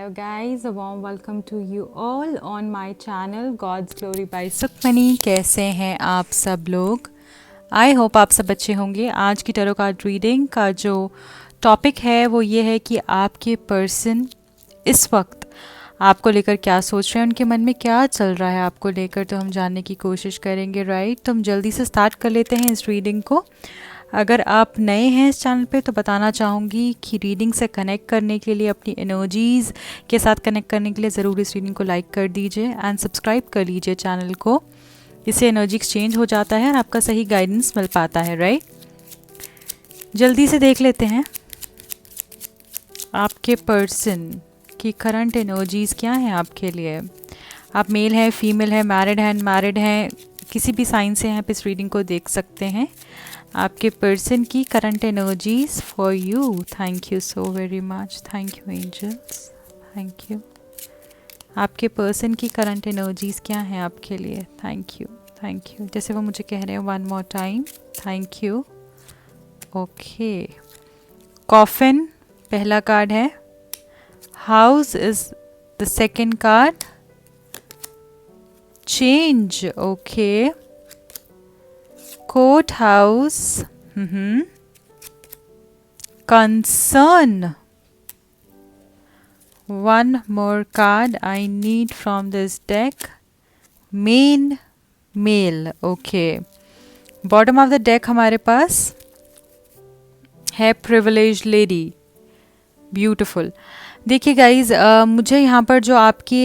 Hello guys, a warm welcome to you all on my channel God's Glory by Sukhmani. कैसे हैं आप सब लोग? आई होप आप सब अच्छे होंगे। आज की टैरो कार्ड रीडिंग का जो टॉपिक है वो ये है कि आपके पर्सन इस वक्त आपको लेकर क्या सोच रहे हैं, उनके मन में क्या चल रहा है आपको लेकर, तो हम जानने की कोशिश करेंगे। राइट, तो हम जल्दी से स्टार्ट कर लेते हैं इस रीडिंग को। अगर आप नए हैं इस चैनल पे तो बताना चाहूँगी कि रीडिंग से कनेक्ट करने के लिए, अपनी एनर्जीज़ के साथ कनेक्ट करने के लिए ज़रूर इस रीडिंग को लाइक कर दीजिए एंड सब्सक्राइब कर लीजिए चैनल को। इससे एनर्जी एक्सचेंज हो जाता है और आपका सही गाइडेंस मिल पाता है। राइट, जल्दी से देख लेते हैं आपके पर्सन की करंट एनर्जीज़ क्या हैं आपके लिए। आप मेल हैं, फीमेल हैं, मैरिड हैं, अनमैरिड हैं, किसी भी साइन से हैं, आप इस रीडिंग को देख सकते हैं। आपके पर्सन की current energies for you. Thank you so very much, thank you angels, thank you. आपके पर्सन की करंट एनर्जीज क्या हैं आपके लिए? Thank you, thank you. जैसे वो मुझे कह रहे हैं, one more time, thank you. Okay, coffin पहला कार्ड है, house is the second card, change, okay, court house, concern. One more card I need from this deck, main male, okay. Bottom of the deck हमारे पास है privileged lady, beautiful. देखिए guys, मुझे यहाँ पर जो आपके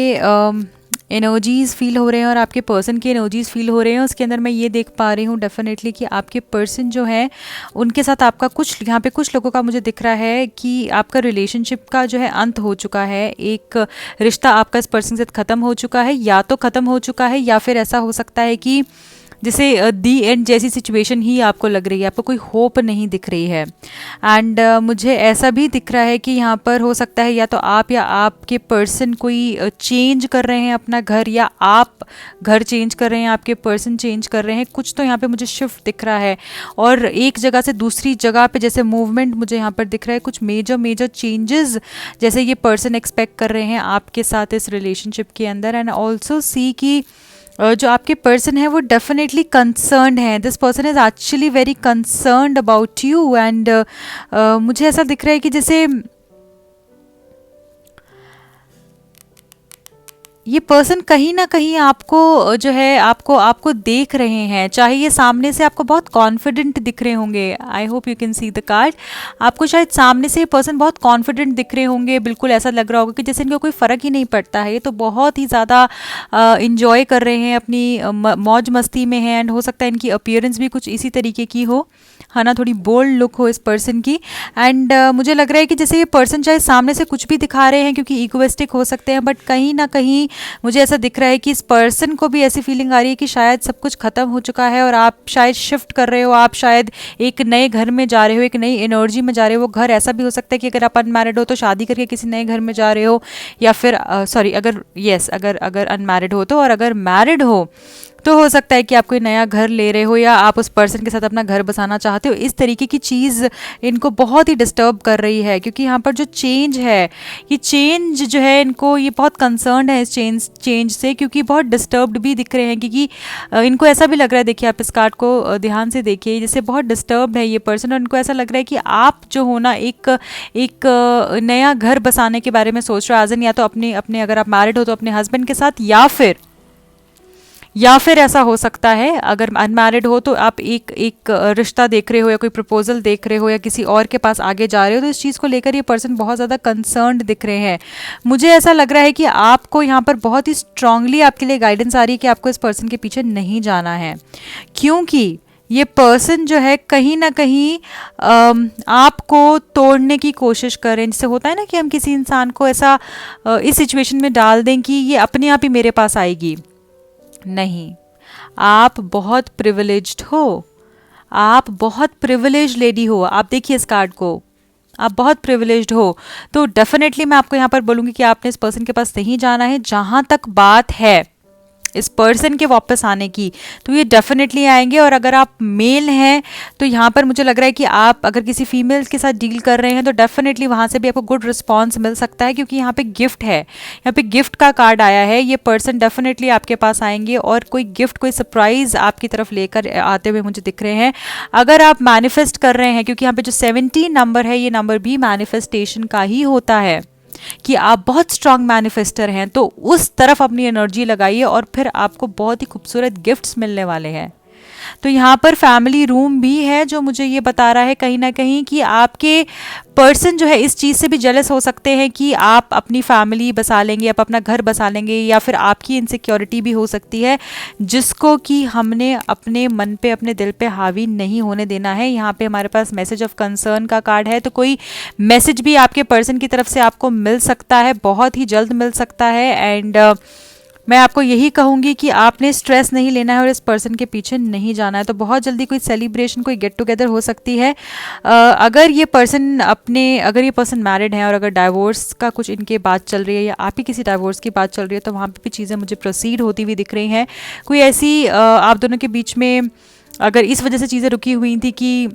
एनर्जीज़ फील हो रहे हैं और आपके पर्सन की एनर्जीज़ फील हो रहे हैं, उसके अंदर मैं ये देख पा रही हूँ डेफिनेटली कि आपके पर्सन जो है उनके साथ आपका कुछ, यहाँ पे कुछ लोगों का मुझे दिख रहा है कि आपका रिलेशनशिप का जो है अंत हो चुका है। एक रिश्ता आपका इस पर्सन के साथ ख़त्म हो चुका है, या तो ख़त्म हो चुका है या फिर ऐसा हो सकता है कि जैसे दी एंड जैसी सिचुएशन ही आपको लग रही है, आपको कोई होप नहीं दिख रही है। एंड मुझे ऐसा भी दिख रहा है कि यहाँ पर हो सकता है या तो आप या आपके पर्सन कोई चेंज कर रहे हैं अपना घर, या आप घर चेंज कर रहे हैं, आपके पर्सन चेंज कर रहे हैं। कुछ तो यहाँ पे मुझे शिफ्ट दिख रहा है और एक जगह से दूसरी जगह पे जैसे मूवमेंट मुझे यहाँ पर दिख रहा है। कुछ मेजर चेंजेस जैसे ये पर्सन एक्सपेक्ट कर रहे हैं आपके साथ इस रिलेशनशिप के अंदर। एंड ऑल्सो सी कि जो आपके पर्सन है वो डेफिनेटली कंसर्न्ड है। This person is actually very concerned about you. And मुझे ऐसा दिख रहा है कि जैसे ये पर्सन कहीं ना कहीं आपको जो है आपको देख रहे हैं, चाहे ये सामने से आपको बहुत कॉन्फिडेंट दिख रहे होंगे। I hope you can see the card. आपको शायद सामने से ये पर्सन बहुत कॉन्फिडेंट दिख रहे होंगे, बिल्कुल ऐसा लग रहा होगा कि जैसे इनको कोई फ़र्क ही नहीं पड़ता है, ये तो बहुत ही ज़्यादा इंजॉय कर रहे हैं, अपनी मौज मस्ती में हैं। एंड हो सकता है इनकी अपीयरेंस भी कुछ इसी तरीके की हो, है ना, थोड़ी बोल्ड लुक हो इस पर्सन की। एंड मुझे लग रहा है कि जैसे ये पर्सन चाहे सामने से कुछ भी दिखा रहे हैं क्योंकि इगोइस्टिक हो सकते हैं, बट कहीं ना कहीं मुझे ऐसा दिख रहा है कि इस पर्सन को भी ऐसी फीलिंग आ रही है कि शायद सब कुछ खत्म हो चुका है और आप शायद शिफ्ट कर रहे हो, आप शायद एक नए घर में जा रहे हो, एक नई एनर्जी में जा रहे हो। वो घर ऐसा भी हो सकता है कि अगर आप अनमैरिड हो तो शादी करके किसी नए घर में जा रहे हो, या फिर सॉरी अगर अनमैरिड हो तो, और अगर मैरिड हो तो हो सकता है कि आप कोई नया घर ले रहे हो या आप उस पर्सन के साथ अपना घर बसाना चाहते हो। इस तरीके की चीज़ इनको बहुत ही डिस्टर्ब कर रही है, क्योंकि यहाँ पर जो चेंज है, ये चेंज जो है इनको, ये बहुत कंसर्न है इस चेंज से, क्योंकि बहुत डिस्टर्ब्ड भी दिख रहे हैं। क्योंकि इनको ऐसा भी लग रहा है, देखिए आप इस कार्ड को ध्यान से देखिए, जैसे बहुत डिस्टर्ब्ड है ये पर्सन, और इनको ऐसा लग रहा है कि आप जो हो ना एक नया घर बसाने के बारे में सोच रहे हो, या तो अपने अगर आप मैरिड हो तो अपने हस्बैंड के साथ, या फिर ऐसा हो सकता है अगर अनमैरिड हो तो आप एक रिश्ता देख रहे हो या कोई प्रपोजल देख रहे हो या किसी और के पास आगे जा रहे हो। तो इस चीज़ को लेकर ये पर्सन बहुत ज़्यादा कंसर्न्ड दिख रहे हैं। मुझे ऐसा लग रहा है कि आपको यहाँ पर बहुत ही स्ट्रांगली आपके लिए गाइडेंस आ रही है कि आपको इस पर्सन के पीछे नहीं जाना है, क्योंकि ये पर्सन जो है कहीं ना कहीं आपको तोड़ने की कोशिश करें। जैसे होता है ना कि हम किसी इंसान को ऐसा इस सिचुएशन में डाल दें कि ये अपने आप ही मेरे पास आएगी। नहीं, आप बहुत प्रिविलेज्ड हो, आप बहुत प्रिविलेज लेडी हो। आप देखिए इस कार्ड को, आप बहुत प्रिविलेज्ड हो। तो डेफिनेटली मैं आपको यहाँ पर बोलूँगी कि आपने इस पर्सन के पास नहीं जाना है। जहाँ तक बात है इस पर्सन के वापस आने की, तो ये डेफिनेटली आएंगे। और अगर आप मेल हैं तो यहाँ पर मुझे लग रहा है कि आप अगर किसी फीमेल के साथ डील कर रहे हैं तो डेफिनेटली वहाँ से भी आपको गुड रिस्पॉन्स मिल सकता है, क्योंकि यहाँ पे गिफ्ट है, यहाँ पे गिफ्ट का कार्ड आया है। ये पर्सन डेफिनेटली आपके पास आएंगे और कोई गिफ्ट, कोई सरप्राइज आपकी तरफ लेकर आते हुए मुझे दिख रहे हैं। अगर आप मैनिफेस्ट कर रहे हैं, क्योंकि यहाँ पे जो 17 नंबर है, ये नंबर भी मैनिफेस्टेशन का ही होता है कि आप बहुत स्ट्रांग मैनिफेस्टर हैं, तो उस तरफ अपनी एनर्जी लगाइए और फिर आपको बहुत ही खूबसूरत गिफ्ट्स मिलने वाले हैं। तो यहाँ पर फैमिली रूम भी है जो मुझे ये बता रहा है कहीं ना कहीं कि आपके पर्सन जो है इस चीज़ से भी जेलस हो सकते हैं कि आप अपनी फैमिली बसा लेंगे, आप अपना घर बसा लेंगे, या फिर आपकी इनसिक्योरिटी भी हो सकती है जिसको कि हमने अपने मन पे, अपने दिल पे हावी नहीं होने देना है। यहाँ पे हमारे पास मैसेज ऑफ कंसर्न का कार्ड है, तो कोई मैसेज भी आपके पर्सन की तरफ से आपको मिल सकता है, बहुत ही जल्द मिल सकता है। एंड मैं आपको यही कहूँगी कि आपने स्ट्रेस नहीं लेना है और इस पर्सन के पीछे नहीं जाना है। तो बहुत जल्दी कोई सेलिब्रेशन, कोई गेट टुगेदर हो सकती है। अगर ये पर्सन मैरिड है और अगर डाइवोर्स का कुछ इनके बात चल रही है या आप ही किसी डाइवोर्स की बात चल रही है, तो वहाँ पे भी चीज़ें मुझे प्रोसीड होती हुई दिख रही हैं। कोई ऐसी आप दोनों के बीच में अगर इस वजह से चीज़ें रुकी हुई थी कि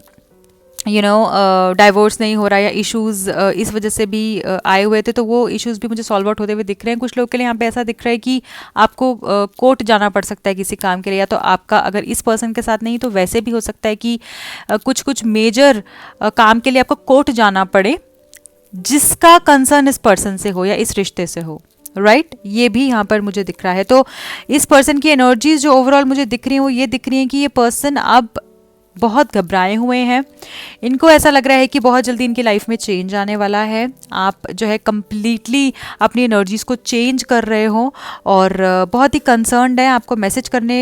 डाइवोर्स नहीं हो रहा या इश्यूज़ इस वजह से भी आए हुए थे, तो वो इश्यूज़ भी मुझे सॉल्व आउट होते हुए दिख रहे हैं। कुछ लोग के लिए यहाँ पे ऐसा दिख रहा है कि आपको कोर्ट जाना पड़ सकता है किसी काम के लिए, या तो आपका अगर इस पर्सन के साथ नहीं तो वैसे भी हो सकता है कि कुछ मेजर काम के लिए आपको कोर्ट जाना पड़े जिसका कंसर्न इस पर्सन से हो या इस रिश्ते से हो, राइट ये भी यहाँ पर मुझे दिख रहा है। तो इस पर्सन की एनर्जीज जो ओवरऑल मुझे दिख रही हैं वो ये दिख रही हैं कि ये पर्सन अब बहुत घबराए हुए हैं। इनको ऐसा लग रहा है कि बहुत जल्दी इनकी लाइफ में चेंज आने वाला है। आप जो है कम्प्लीटली अपनी एनर्जीज़ को चेंज कर रहे हो और बहुत ही कंसर्न्ड है। आपको मैसेज करने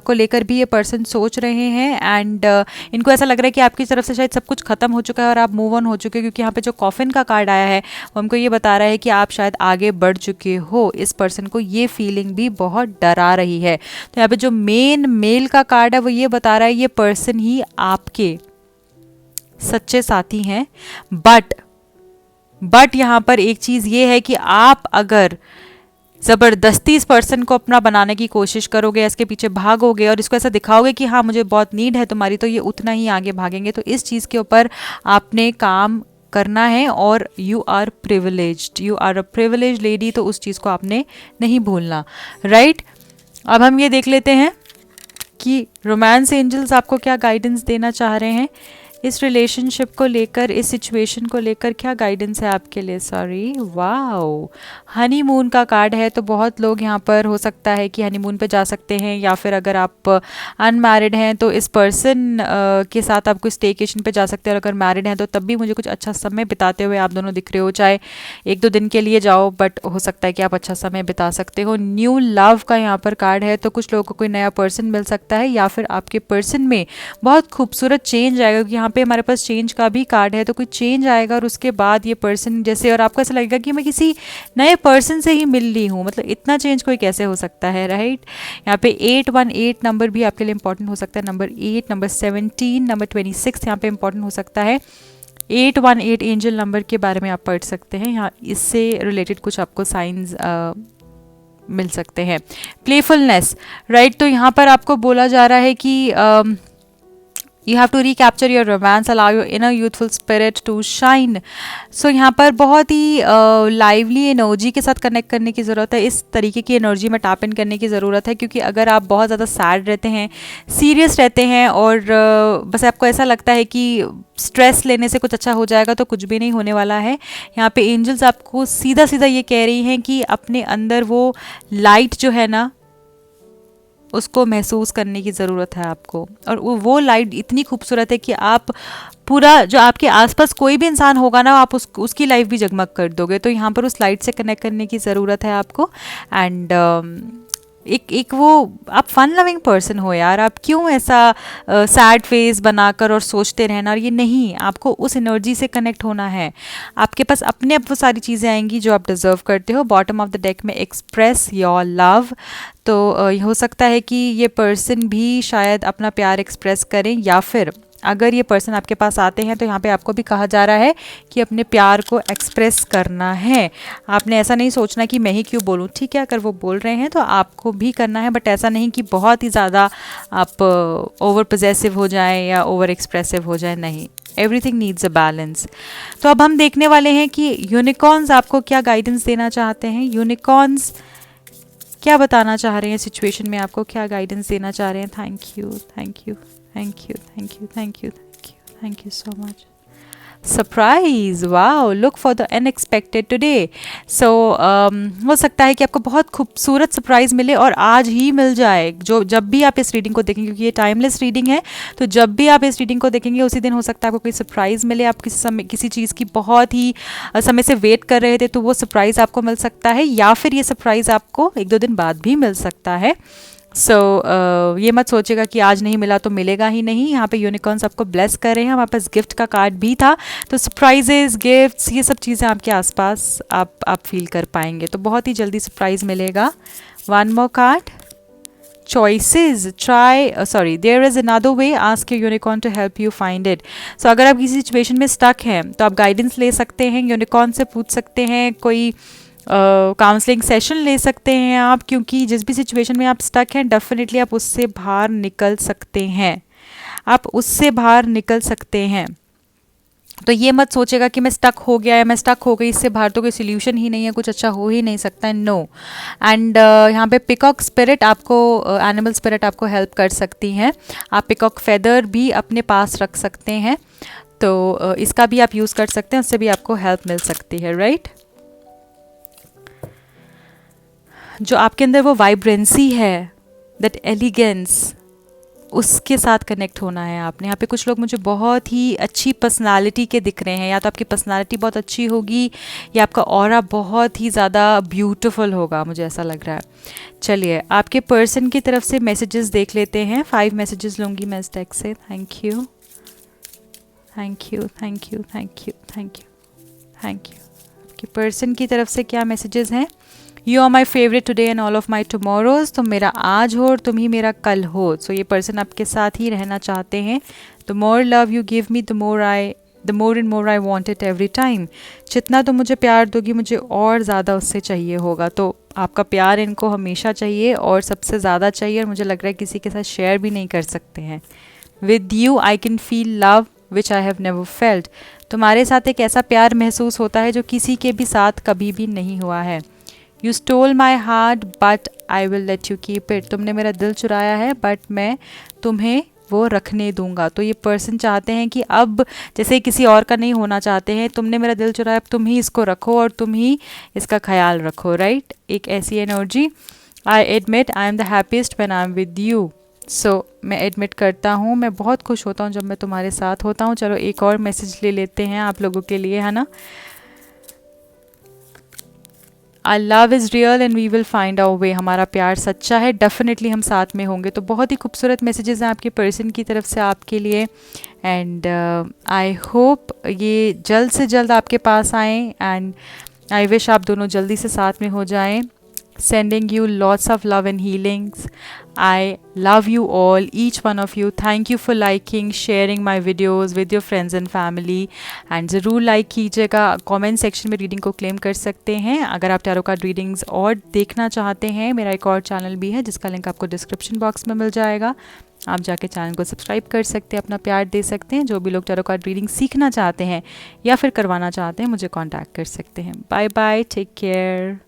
को लेकर भी ये पर्सन सोच रहे हैं। एंड इनको ऐसा लग रहा है कि आपकी तरफ से शायद सब कुछ खत्म हो चुका है और आप मूव ऑन हो चुके हो, क्योंकि यहाँ पे जो कॉफिन का कार्ड आया है वो हमको ये बता रहा है कि आप शायद आगे बढ़ चुके हो। इस पर्सन को ये फीलिंग भी बहुत डरा रही है। तो यहाँ पे जो मेल का कार्ड है वो ये बता रहा है ये पर्सन ही आपके सच्चे साथी हैं। बट यहां पर एक चीज ये है कि आप अगर ज़बरदस्ती इस पर्सन को अपना बनाने की कोशिश करोगे, इसके पीछे भागोगे और इसको ऐसा दिखाओगे कि हाँ मुझे बहुत नीड है तुम्हारी, तो ये उतना ही आगे भागेंगे। तो इस चीज़ के ऊपर आपने काम करना है और you are a privileged lady, तो उस चीज़ को आपने नहीं भूलना, राइट। अब हम ये देख लेते हैं कि रोमांस एंजल्स आपको क्या गाइडेंस देना चाह रहे हैं इस रिलेशनशिप को लेकर, इस सिचुएशन को लेकर क्या गाइडेंस है आपके लिए। सॉरी, वाओ, हनीमून का कार्ड है। तो बहुत लोग यहाँ पर हो सकता है कि हनीमून पे जा सकते हैं, या फिर अगर आप अनमैरिड हैं तो इस पर्सन के साथ आप कोई स्टेकेशन पे जा सकते हैं। और अगर मैरिड हैं तो तब भी मुझे कुछ अच्छा समय बिताते हुए आप दोनों दिख रहे हो, चाहे 1-2 दिन के लिए जाओ, बट हो सकता है कि आप अच्छा समय बिता सकते हो। न्यू लव का यहाँ पर कार्ड है, तो कुछ लोगों को कोई नया पर्सन मिल सकता है, या फिर आपके पर्सन में बहुत खूबसूरत चेंज आएगा, क्योंकि यहाँ पे हमारे पास चेंज का भी कार्ड है। तो कोई चेंज आएगा और उसके बाद ये पर्सन जैसे, और आपको ऐसा लगेगा कि मैं किसी नए पर्सन से ही मिल ली हूँ, मतलब इतना चेंज कोई कैसे हो सकता है, राइट। यहाँ पे 818 नंबर भी आपके लिए इंपॉर्टेंट हो सकता है। नंबर 8, नंबर 17, नंबर 26 यहाँ पे इंपॉर्टेंट हो सकता है। 818 एंजल नंबर के बारे में आप पढ़ सकते हैं, यहाँ इससे रिलेटेड कुछ आपको साइंस मिल सकते हैं। Playfulness, right. तो यहाँ पर आपको बोला जा रहा है कि You have to recapture your romance, allow your inner youthful spirit to shine. So यहाँ पर बहुत ही लाइवली एनर्जी के साथ कनेक्ट करने की ज़रूरत है। इस तरीके की एनर्जी में टैप इन करने की ज़रूरत है, क्योंकि अगर आप बहुत ज़्यादा सैड रहते हैं, सीरियस रहते हैं और बस आपको ऐसा लगता है कि स्ट्रेस लेने से कुछ अच्छा हो जाएगा, तो कुछ भी नहीं होने वाला है। यहाँ पे एंजल्स आपको सीधा सीधा ये कह रही हैं कि अपने अंदर वो लाइट जो है ना, उसको महसूस करने की ज़रूरत है आपको। और वो लाइट इतनी खूबसूरत है कि आप पूरा, जो आपके आसपास कोई भी इंसान होगा ना, आप उसकी लाइफ भी जगमग कर दोगे। तो यहाँ पर उस लाइट से कनेक्ट करने की ज़रूरत है आपको। एंड एक वो आप फन लविंग पर्सन हो यार, आप क्यों ऐसा सैड फेस बनाकर और सोचते रहना, और ये नहीं, आपको उस एनर्जी से कनेक्ट होना है। आपके पास अपने आप वो सारी चीज़ें आएंगी जो आप डिज़र्व करते हो। बॉटम ऑफ द डेक में एक्सप्रेस योर लव, तो हो सकता है कि ये पर्सन भी शायद अपना प्यार एक्सप्रेस करें, या फिर अगर ये पर्सन आपके पास आते हैं तो यहाँ पे आपको भी कहा जा रहा है कि अपने प्यार को एक्सप्रेस करना है। आपने ऐसा नहीं सोचना कि मैं ही क्यों बोलूँ, ठीक है, अगर वो बोल रहे हैं तो आपको भी करना है, बट ऐसा नहीं कि बहुत ही ज़्यादा आप ओवर पॉसेसिव हो जाएं या ओवर एक्सप्रेसिव हो जाएं, नहीं, एवरीथिंग नीड्स अ बैलेंस। तो अब हम देखने वाले हैं कि यूनिकॉर्न्स आपको क्या गाइडेंस देना चाहते हैं, यूनिकॉर्न्स क्या बताना चाह रहे हैं सिचुएशन में, आपको क्या गाइडेंस देना चाह रहे हैं। Thank you, thank you, thank you, thank you, thank you, thank you, thank you so much. Surprise, wow, look for the unexpected today. सो हो सकता है कि आपको बहुत खूबसूरत सरप्राइज मिले और आज ही मिल जाए। जब भी आप इस रीडिंग को देखेंगे, क्योंकि ये टाइमलेस रीडिंग है, तो जब भी आप इस रीडिंग को देखेंगे उसी दिन हो सकता है आपको कोई सरप्राइज मिले। आप किसी चीज़ की बहुत ही समय से वेट कर रहे थे तो वो सरप्राइज आपको मिल सकता है, या फिर ये सरप्राइज आपको 1-2 दिन बाद भी मिल सकता है। सो ये मत सोचेगा कि आज नहीं मिला तो मिलेगा ही नहीं। यहाँ पे यूनिकॉर्न्स आपको ब्लेस कर रहे हैं। हमारे पास गिफ्ट का कार्ड भी था, तो सरप्राइजेस, गिफ्ट्स, ये सब चीज़ें आपके आसपास आप फील कर पाएंगे, तो बहुत ही जल्दी सरप्राइज मिलेगा। One more card, choices, try, there is another way, ask your unicorn to help you find it। so अगर आप किसी सिचुएशन में स्टक हैं तो आप गाइडेंस ले सकते हैं, यूनिकॉर्न से पूछ सकते हैं, कोई काउंसलिंग सेशन ले सकते हैं आप, क्योंकि जिस भी सिचुएशन में आप स्टक हैं डेफिनेटली आप उससे बाहर निकल सकते हैं, आप उससे बाहर निकल सकते हैं। तो ये मत सोचेगा कि मैं स्टक हो गया है, मैं स्टक हो गई, इससे बाहर तो कोई सोल्यूशन ही नहीं है, कुछ अच्छा हो ही नहीं सकता है, नो। एंड यहाँ पे पिकॉक स्पिरिट आपको, एनिमल स्पिरिट आपको हेल्प कर सकती हैं। आप पिकॉक फेदर भी अपने पास रख सकते हैं, तो इसका भी आप यूज़ कर सकते हैं, उससे भी आपको हेल्प मिल सकती है, राइट। जो आपके अंदर वो वाइब्रेंसी है, दैट एलिगेंस, उसके साथ कनेक्ट होना है आपने। यहाँ पे कुछ लोग मुझे बहुत ही अच्छी पर्सनालिटी के दिख रहे हैं, या तो आपकी पर्सनालिटी बहुत अच्छी होगी या आपका ऑरा बहुत ही ज़्यादा ब्यूटीफुल होगा, मुझे ऐसा लग रहा है। चलिए आपके पर्सन की तरफ से मैसेजेस देख लेते हैं। 5 मैसेजेस लूँगी मैं इस टेक्स्ट से। Thank you, thank you, thank you, thank you, thank you, thank you. आपके पर्सन की तरफ से क्या मैसेजेस हैं। You are my favourite today and all of my tomorrows, तुम मेरा आज हो और तुम ही मेरा कल हो। सो ये पर्सन आपके साथ ही रहना चाहते हैं। The more love you give me, the more and more I want it every time. जितना तुम मुझे प्यार दोगी मुझे और ज़्यादा उससे चाहिए होगा। तो आपका प्यार इनको हमेशा चाहिए और सबसे ज़्यादा चाहिए, और मुझे लग रहा है किसी के साथ शेयर भी नहीं कर सकते हैं। With you I can feel love which I have never felt. तुम्हारे साथ एक ऐसा प्यार महसूस होता है जो किसी के भी साथ कभी भी नहीं हुआ है। You stole my heart but I will let you keep it. तुमने मेरा दिल चुराया है बट मैं तुम्हें वो रखने दूंगा। तो ये पर्सन चाहते हैं कि अब जैसे किसी और का नहीं होना चाहते हैं, तुमने मेरा दिल चुराया, अब तुम ही इसको रखो और तुम ही इसका ख्याल रखो, राइट। एक ऐसी energy. I admit I am the happiest when I am with you. So मैं एडमिट करता हूँ, मैं बहुत खुश होता हूँ जब मैं तुम्हारे साथ होता हूँ। चलो एक और मैसेज ले लेते हैं आप लोगों के लिए, है ना। Our love is real and we will find our way। हमारा प्यार सच्चा है, डेफिनेटली हम साथ में होंगे। तो बहुत ही खूबसूरत मैसेजेस हैं आपके पर्सन की तरफ से आपके लिए, एंड आई होप ये जल्द से जल्द आपके पास आएँ, एंड आई विश आप दोनों जल्दी से साथ में हो जाएं। Sending you lots of love and healings। I love you all, each one of you। Thank you for liking, sharing my videos with your friends and family। and ज़रूर like कीजिएगा। कमेंट सेक्शन में reading को claim कर सकते हैं। अगर आप tarot card readings और देखना चाहते हैं, मेरा एक और चैनल भी है जिसका लिंक आपको डिस्क्रिप्शन बॉक्स में मिल जाएगा। आप जाके चैनल को सब्सक्राइब कर सकते हैं, अपना प्यार दे सकते हैं। जो भी लोग टैरो कार्ड रीडिंग सीखना चाहते हैं या फिर करवाना चाहते हैं, मुझे कॉन्टैक्ट कर सकते हैं। Bye bye, take care.